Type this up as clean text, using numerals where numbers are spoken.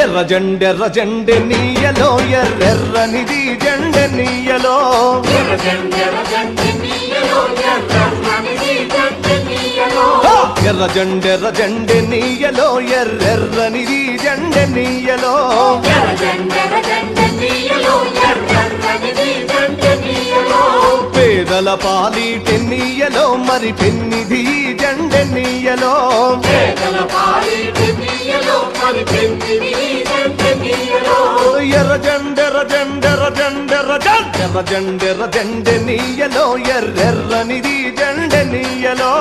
ఎర్ర జెండె నీయలో ఎర్రెర్రనిది జెండె నీయలో ఎర్ర జెండె నీయలో ఎర్రెర్రనిది జెండె నీయలో పేదల పాలిటె నీయలో మరి పెన్నిధి జెండె నీయలో ఎర్ర జెండె నీయలో ఎర్రెర్రనిది జెండె నీయలో